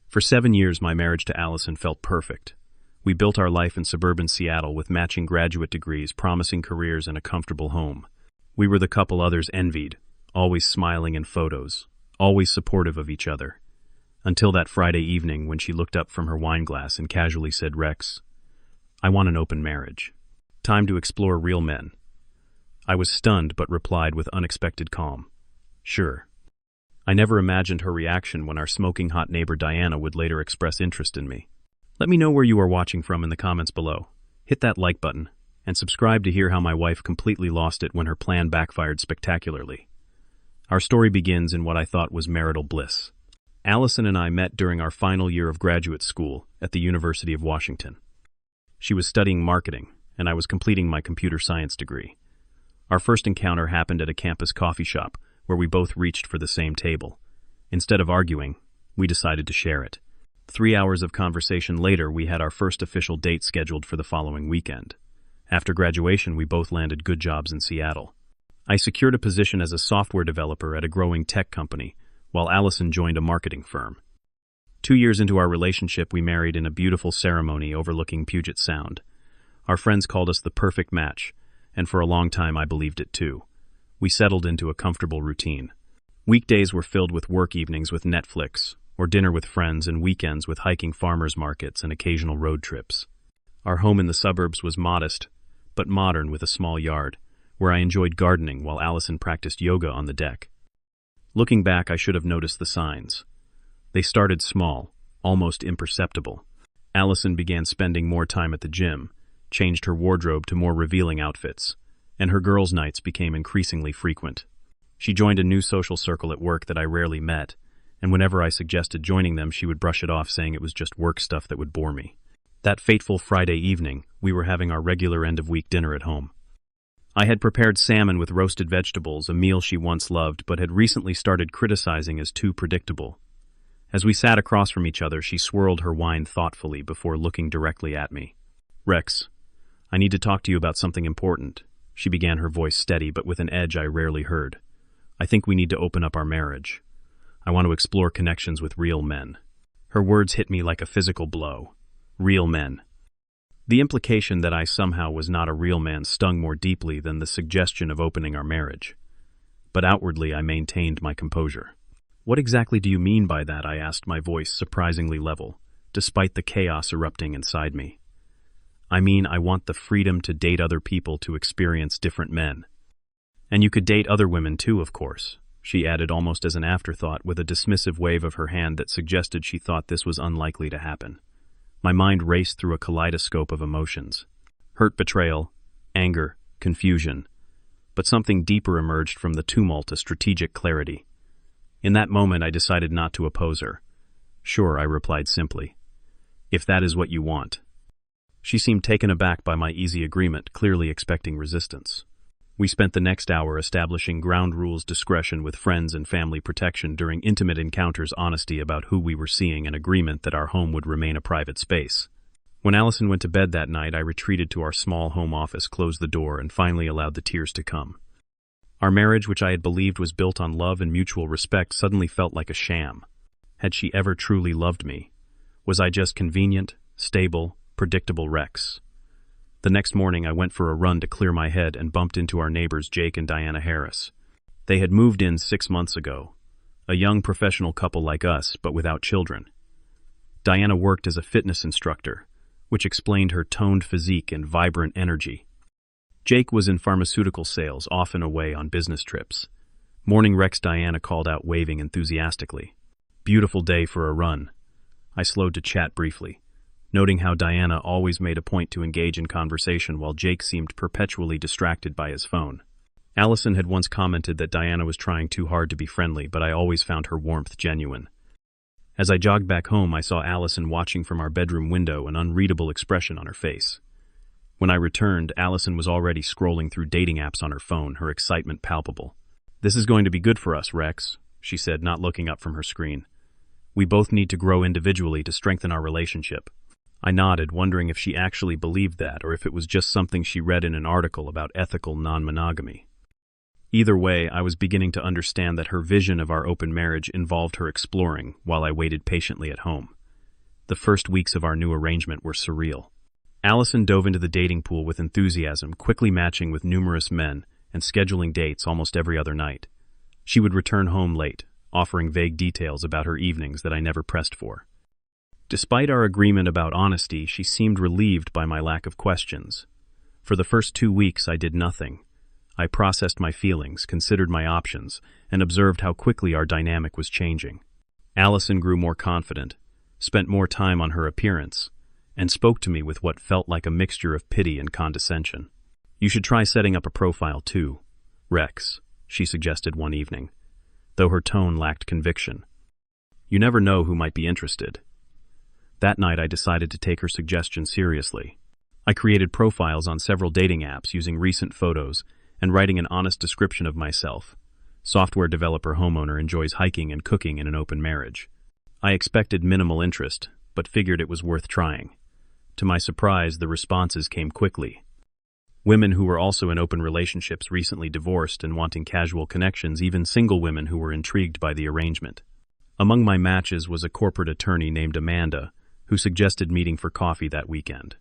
For 7 years, my marriage to Alison felt perfect. We built our life in suburban Seattle with matching graduate degrees, promising careers, and a comfortable home. We were the couple others envied, always smiling in photos, always supportive of each other. Until that Friday evening when she looked up from her wine glass and casually said, "Rex, I want an open marriage. Time to explore real men." I was stunned but replied with unexpected calm, "Sure." I never imagined her reaction when our smoking hot neighbor Diana would later express interest in me. Let me know where you are watching from in the comments below. Hit that like button, and subscribe to hear how my wife completely lost it when her plan backfired spectacularly. Our story begins in what I thought was marital bliss. Alison and I met during our final year of graduate school at the University of Washington. She was studying marketing, and I was completing my computer science degree. Our first encounter happened at a campus coffee shop where we both reached for the same table. Instead of arguing, we decided to share it. 3 hours of conversation later, we had our first official date scheduled for the following weekend. After graduation, we both landed good jobs in Seattle. I secured a position as a software developer at a growing tech company, while Alison joined a marketing firm. 2 years into our relationship, we married in a beautiful ceremony overlooking Puget Sound. Our friends called us the perfect match, and for a long time I believed it too. We settled into a comfortable routine. Weekdays were filled with work, evenings with Netflix, or dinner with friends, and weekends with hiking, farmers markets, and occasional road trips. Our home in the suburbs was modest, but modern, with a small yard, where I enjoyed gardening while Alison practiced yoga on the deck. Looking back, I should have noticed the signs. They started small, almost imperceptible. Alison began spending more time at the gym, changed her wardrobe to more revealing outfits, and her girls' nights became increasingly frequent. She joined a new social circle at work that I rarely met, and whenever I suggested joining them, she would brush it off, saying it was just work stuff that would bore me. That fateful Friday evening, we were having our regular end-of-week dinner at home. I had prepared salmon with roasted vegetables, a meal she once loved but had recently started criticizing as too predictable. As we sat across from each other, she swirled her wine thoughtfully before looking directly at me. "Rex, I need to talk to you about something important." She began, her voice steady but with an edge I rarely heard. "I think we need to open up our marriage. I want to explore connections with real men." Her words hit me like a physical blow. Real men. The implication that I somehow was not a real man stung more deeply than the suggestion of opening our marriage. But outwardly I maintained my composure. "What exactly do you mean by that?" I asked, my voice surprisingly level, despite the chaos erupting inside me. "I mean, I want the freedom to date other people, to experience different men. And you could date other women too, of course," she added almost as an afterthought, with a dismissive wave of her hand that suggested she thought this was unlikely to happen. My mind raced through a kaleidoscope of emotions. Hurt, betrayal, anger, confusion. But something deeper emerged from the tumult, a strategic clarity. In that moment, I decided not to oppose her. "Sure," I replied simply. "If that is what you want." She seemed taken aback by my easy agreement, clearly expecting resistance. We spent the next hour establishing ground rules, discretion with friends and family, protection during intimate encounters, honesty about who we were seeing, and agreement that our home would remain a private space. When Alison went to bed that night, I retreated to our small home office, closed the door, and finally allowed the tears to come. Our marriage, which I had believed was built on love and mutual respect, suddenly felt like a sham. Had she ever truly loved me? Was I just convenient, stable, predictable Rex? The next morning, I went for a run to clear my head and bumped into our neighbors, Jake and Diana Harris. They had moved in 6 months ago, a young professional couple like us, but without children. Diana worked as a fitness instructor, which explained her toned physique and vibrant energy. Jake was in pharmaceutical sales, often away on business trips. "Morning, Rex," Diana called out, waving enthusiastically. "Beautiful day for a run." I slowed to chat briefly, noting how Diana always made a point to engage in conversation while Jake seemed perpetually distracted by his phone. Alison had once commented that Diana was trying too hard to be friendly, but I always found her warmth genuine. As I jogged back home, I saw Alison watching from our bedroom window, an unreadable expression on her face. When I returned, Alison was already scrolling through dating apps on her phone, her excitement palpable. "This is going to be good for us, Rex," she said, not looking up from her screen. "We both need to grow individually to strengthen our relationship." I nodded, wondering if she actually believed that, or if it was just something she read in an article about ethical non-monogamy. Either way, I was beginning to understand that her vision of our open marriage involved her exploring, while I waited patiently at home. The first weeks of our new arrangement were surreal. Alison dove into the dating pool with enthusiasm, quickly matching with numerous men and scheduling dates almost every other night. She would return home late, offering vague details about her evenings that I never pressed for. Despite our agreement about honesty, she seemed relieved by my lack of questions. For the first 2 weeks, I did nothing. I processed my feelings, considered my options, and observed how quickly our dynamic was changing. Alison grew more confident, spent more time on her appearance, and spoke to me with what felt like a mixture of pity and condescension. "You should try setting up a profile too, Rex," she suggested one evening, though her tone lacked conviction. "You never know who might be interested." That night I decided to take her suggestion seriously. I created profiles on several dating apps using recent photos and writing an honest description of myself. Software developer homeowner enjoys hiking and cooking in an open marriage. I expected minimal interest, but figured it was worth trying. To my surprise, the responses came quickly. Women who were also in open relationships, recently divorced and wanting casual connections, even single women who were intrigued by the arrangement. Among my matches was a corporate attorney named Amanda, who suggested meeting for coffee that weekend.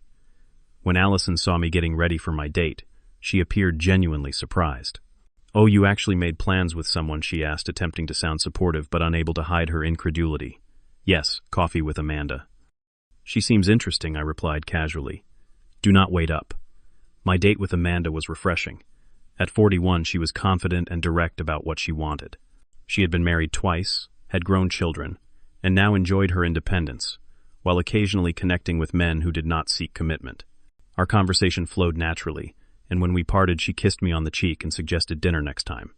When Alison saw me getting ready for my date, she appeared genuinely surprised. "Oh, you actually made plans with someone?" she asked, attempting to sound supportive but unable to hide her incredulity. "Yes, coffee with Amanda." "She seems interesting," I replied casually. "Do not wait up." My date with Amanda was refreshing. At 41, she was confident and direct about what she wanted. She had been married twice, had grown children, and now enjoyed her independence, while occasionally connecting with men who did not seek commitment. Our conversation flowed naturally, and when we parted, she kissed me on the cheek and suggested dinner next time.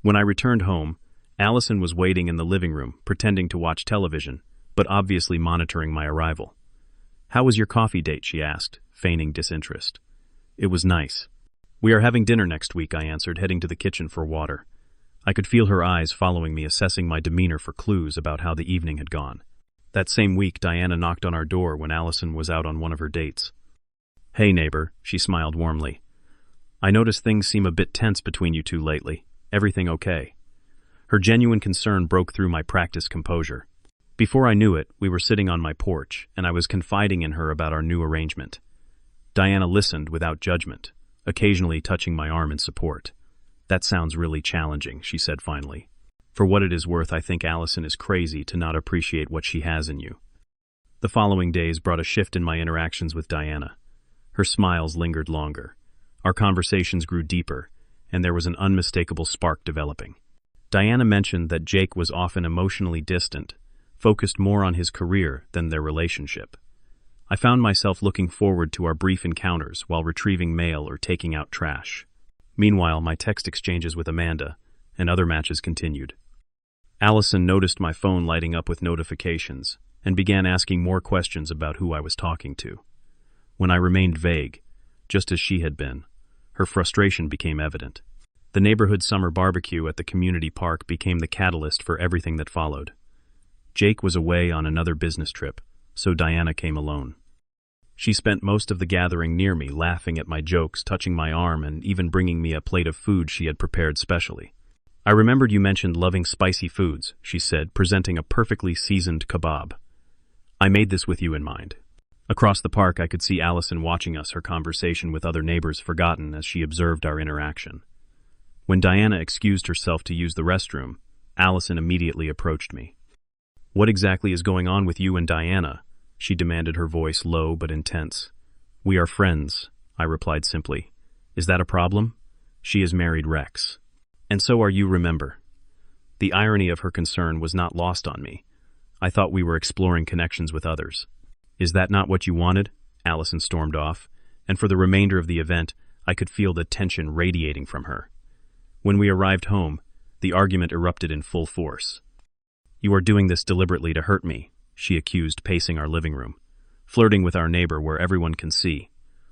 When I returned home, Alison was waiting in the living room, pretending to watch television, but obviously monitoring my arrival. "How was your coffee date?" she asked, feigning disinterest. "It was nice. We are having dinner next week," I answered, heading to the kitchen for water. I could feel her eyes following me, assessing my demeanor for clues about how the evening had gone. That same week, Diana knocked on our door when Alison was out on one of her dates. "Hey, neighbor," she smiled warmly. "I notice things seem a bit tense between you two lately. Everything okay?" Her genuine concern broke through my practiced composure. Before I knew it, we were sitting on my porch, and I was confiding in her about our new arrangement. Diana listened without judgment, occasionally touching my arm in support. "That sounds really challenging," she said finally. "For what it is worth, I think Alison is crazy to not appreciate what she has in you." The following days brought a shift in my interactions with Diana. Her smiles lingered longer. Our conversations grew deeper, and there was an unmistakable spark developing. Diana mentioned that Jake was often emotionally distant, focused more on his career than their relationship. I found myself looking forward to our brief encounters while retrieving mail or taking out trash. Meanwhile, my text exchanges with Amanda and other matches continued. Alison noticed my phone lighting up with notifications and began asking more questions about who I was talking to. When I remained vague, just as she had been, her frustration became evident. The neighborhood summer barbecue at the community park became the catalyst for everything that followed. Jake was away on another business trip, so Diana came alone. She spent most of the gathering near me, laughing at my jokes, touching my arm, and even bringing me a plate of food she had prepared specially. "I remembered you mentioned loving spicy foods," she said, presenting a perfectly seasoned kebab. "I made this with you in mind." Across the park, I could see Alison watching us, her conversation with other neighbors forgotten as she observed our interaction. When Diana excused herself to use the restroom, Alison immediately approached me. "What exactly is going on with you and Diana?" she demanded, her voice low but intense. "We are friends," I replied simply. "Is that a problem? She is married, Rex. And so are you, remember." The irony of her concern was not lost on me. I thought we were exploring connections with others. "Is that not what you wanted?" Alison stormed off, and for the remainder of the event, I could feel the tension radiating from her. When we arrived home, the argument erupted in full force. "You are doing this deliberately to hurt me," she accused, pacing our living room. "Flirting with our neighbor where everyone can see.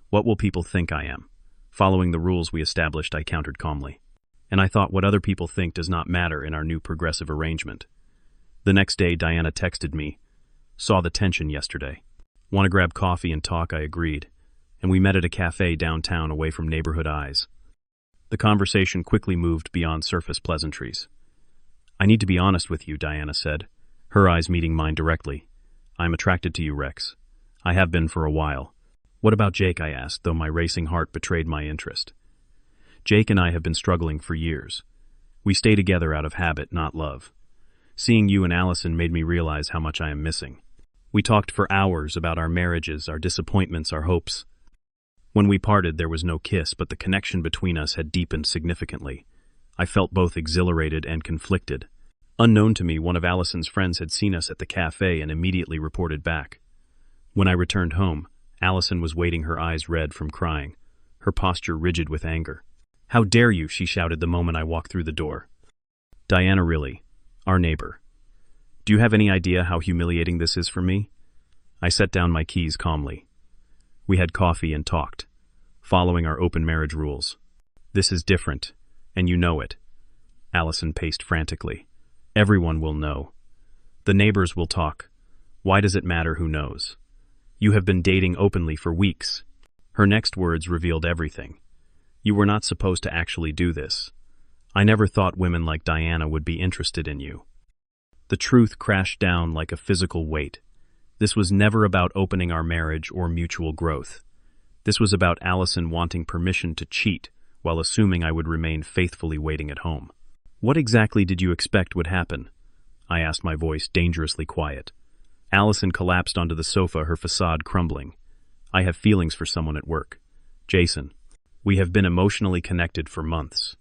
What will people think I am?" Following the rules we established, I countered calmly. "And I thought what other people think does not matter in our new progressive arrangement." The next day, Diana texted me, "Saw the tension yesterday. Want to grab coffee and talk?" I agreed, and we met at a cafe downtown away from neighborhood eyes. The conversation quickly moved beyond surface pleasantries. "I need to be honest with you," Diana said, her eyes meeting mine directly. I'm attracted to you, Rex. I have been for a while. What about Jake, I asked, though my racing heart betrayed my interest. Jake and I have been struggling for years. We stay together out of habit, not love. Seeing you and Alison made me realize how much I am missing. We talked for hours about our marriages, our disappointments, our hopes. When we parted, there was no kiss, but the connection between us had deepened significantly. I felt both exhilarated and conflicted. Unknown to me, one of Alison's friends had seen us at the cafe and immediately reported back. When I returned home, Alison was waiting, her eyes red from crying, her posture rigid with anger. "How dare you!" she shouted the moment I walked through the door. "Diana, really, our neighbor. Do you have any idea how humiliating this is for me?" I set down my keys calmly. We had coffee and talked, following our open marriage rules. "This is different, and you know it." Alison paced frantically. "Everyone will know. The neighbors will talk. Why does it matter who knows? You have been dating openly for weeks." Her next words revealed everything. "You were not supposed to actually do this. I never thought women like Diana would be interested in you." The truth crashed down like a physical weight. This was never about opening our marriage or mutual growth. This was about Alison wanting permission to cheat while assuming I would remain faithfully waiting at home. "What exactly did you expect would happen?" I asked, my voice dangerously quiet. Alison collapsed onto the sofa, her facade crumbling. "I have feelings for someone at work. Jason. We have been emotionally connected for months.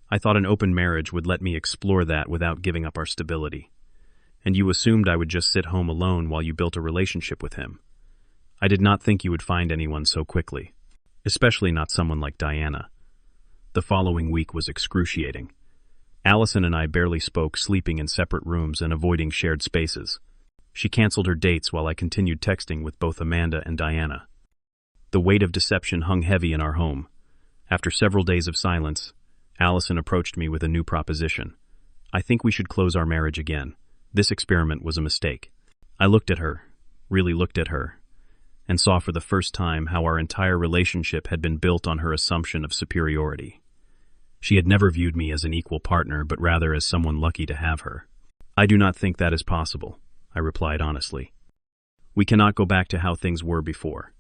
I thought an open marriage would let me explore that without giving up our stability. And you assumed I would just sit home alone while you built a relationship with him. I did not think you would find anyone so quickly, especially not someone like Diana." The following week was excruciating. Alison and I barely spoke, sleeping in separate rooms and avoiding shared spaces. She canceled her dates while I continued texting with both Amanda and Diana. The weight of deception hung heavy in our home. After several days of silence, Alison approached me with a new proposition. "I think we should close our marriage again. This experiment was a mistake." I looked at her, really looked at her, and saw for the first time how our entire relationship had been built on her assumption of superiority. She had never viewed me as an equal partner, but rather as someone lucky to have her. "I do not think that is possible," I replied honestly. "We cannot go back to how things were before."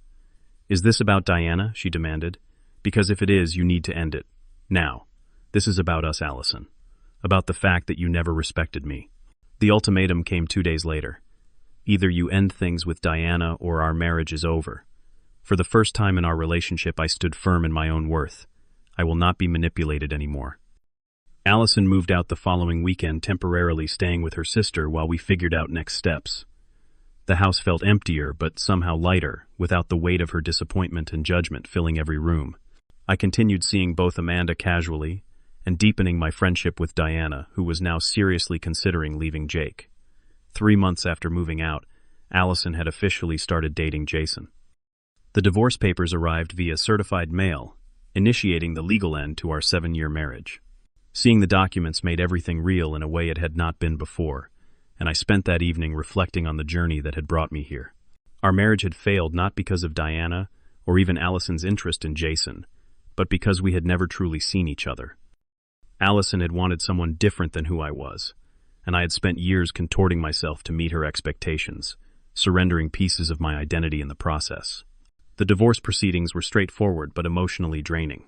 "Is this about Diana?" she demanded. "Because if it is, you need to end it. Now. This is about us, Alison. About the fact that you never respected me." The ultimatum came 2 days later. "Either you end things with Diana or our marriage is over." For the first time in our relationship, I stood firm in my own worth. I will not be manipulated anymore. Alison moved out the following weekend, temporarily staying with her sister while we figured out next steps. The house felt emptier, but somehow lighter, without the weight of her disappointment and judgment filling every room. I continued seeing both Amanda casually and deepening my friendship with Diana, who was now seriously considering leaving Jake. 3 months after moving out, Alison had officially started dating Jason. The divorce papers arrived via certified mail, initiating the legal end to our 7-year marriage. Seeing the documents made everything real in a way it had not been before, and I spent that evening reflecting on the journey that had brought me here. Our marriage had failed not because of Diana or even Alison's interest in Jason, but because we had never truly seen each other. Alison had wanted someone different than who I was, and I had spent years contorting myself to meet her expectations, surrendering pieces of my identity in the process. The divorce proceedings were straightforward but emotionally draining.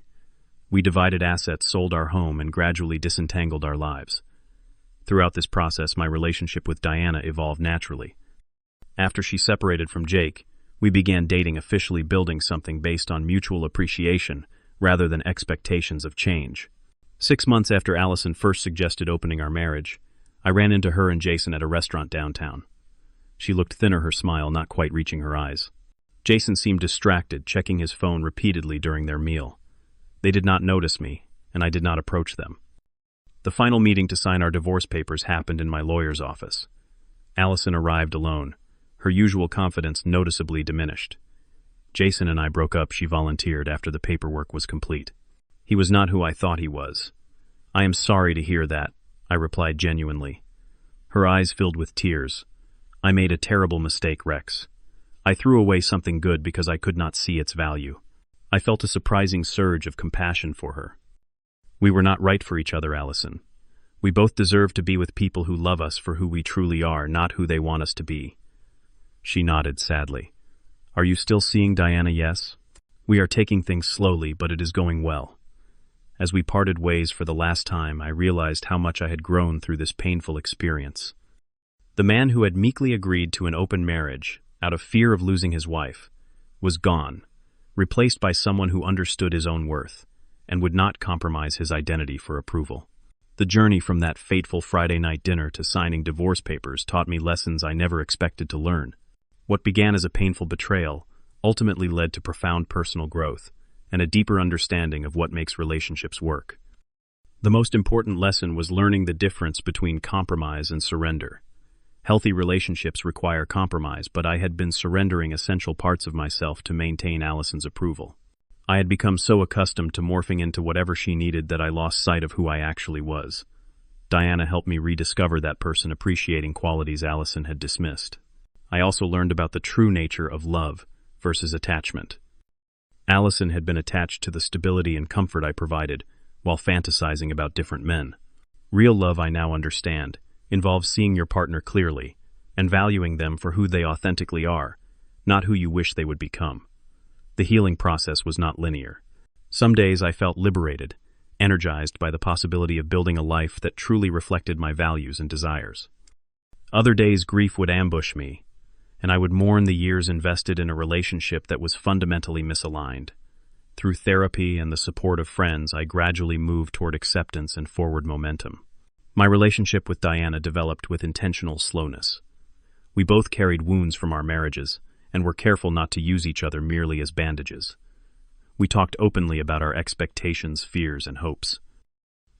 We divided assets, sold our home, and gradually disentangled our lives. Throughout this process, my relationship with Diana evolved naturally. After she separated from Jake, we began dating, officially building something based on mutual appreciation rather than expectations of change. 6 months after Alison first suggested opening our marriage, I ran into her and Jason at a restaurant downtown. She looked thinner, her smile not quite reaching her eyes. Jason seemed distracted, checking his phone repeatedly during their meal. They did not notice me, and I did not approach them. The final meeting to sign our divorce papers happened in my lawyer's office. Alison arrived alone, her usual confidence noticeably diminished. "Jason and I broke up," she volunteered after the paperwork was complete. "He was not who I thought he was." "I am sorry to hear that," I replied genuinely. Her eyes filled with tears. "I made a terrible mistake, Rex. I threw away something good because I could not see its value." I felt a surprising surge of compassion for her. "We were not right for each other, Alison. We both deserve to be with people who love us for who we truly are, not who they want us to be. She nodded sadly. Are you still seeing Diana? Yes. We are taking things slowly, but it is going well. As we parted ways for the last time, I realized how much I had grown through this painful experience. The man who had meekly agreed to an open marriage, out of fear of losing his wife, was gone, replaced by someone who understood his own worth and would not compromise his identity for approval. The journey from that fateful Friday night dinner to signing divorce papers taught me lessons I never expected to learn. What began as a painful betrayal ultimately led to profound personal growth and a deeper understanding of what makes relationships work. The most important lesson was learning the difference between compromise and surrender. Healthy relationships require compromise, but I had been surrendering essential parts of myself to maintain Alison's approval. I had become so accustomed to morphing into whatever she needed that I lost sight of who I actually was. Diana helped me rediscover that person, appreciating qualities Alison had dismissed. I also learned about the true nature of love versus attachment. Alison had been attached to the stability and comfort I provided, while fantasizing about different men. Real love, I now understand, involves seeing your partner clearly and valuing them for who they authentically are, not who you wish they would become. The healing process was not linear. Some days I felt liberated, energized by the possibility of building a life that truly reflected my values and desires. Other days grief would ambush me, and I would mourn the years invested in a relationship that was fundamentally misaligned. Through therapy and the support of friends, I gradually moved toward acceptance and forward momentum. My relationship with Diana developed with intentional slowness. We both carried wounds from our marriages, and were careful not to use each other merely as bandages. We talked openly about our expectations, fears, and hopes.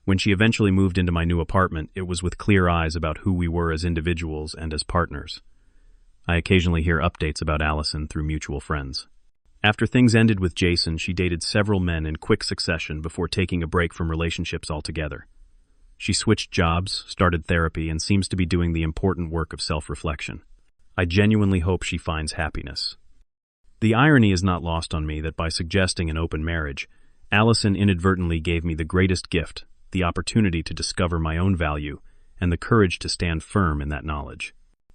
When she eventually moved into my new apartment, it was with clear eyes about who we were as individuals and as partners. I occasionally hear updates about Alison through mutual friends. After things ended with Jason, she dated several men in quick succession before taking a break from relationships altogether. She switched jobs, started therapy, and seems to be doing the important work of self-reflection. I genuinely hope she finds happiness. The irony is not lost on me that by suggesting an open marriage, Alison inadvertently gave me the greatest gift, the opportunity to discover my own value and the courage to stand firm in that knowledge.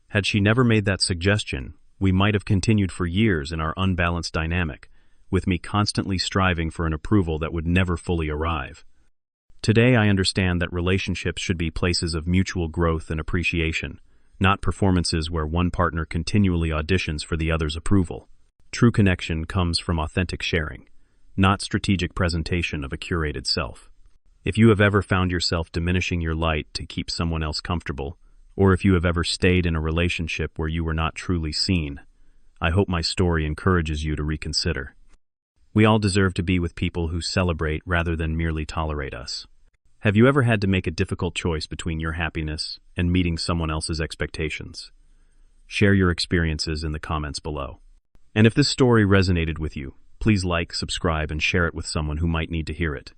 Had she never made that suggestion, we might have continued for years in our unbalanced dynamic, with me constantly striving for an approval that would never fully arrive. Today I understand that relationships should be places of mutual growth and appreciation, not performances where one partner continually auditions for the other's approval. True connection comes from authentic sharing, not strategic presentation of a curated self. If you have ever found yourself diminishing your light to keep someone else comfortable, or if you have ever stayed in a relationship where you were not truly seen, I hope my story encourages you to reconsider. We all deserve to be with people who celebrate rather than merely tolerate us. Have you ever had to make a difficult choice between your happiness and meeting someone else's expectations? Share your experiences in the comments below. And if this story resonated with you, please like, subscribe, and share it with someone who might need to hear it.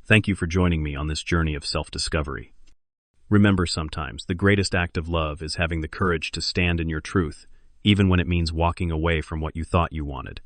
Thank you for joining me on this journey of self-discovery. Remember, sometimes the greatest act of love is having the courage to stand in your truth, even when it means walking away from what you thought you wanted.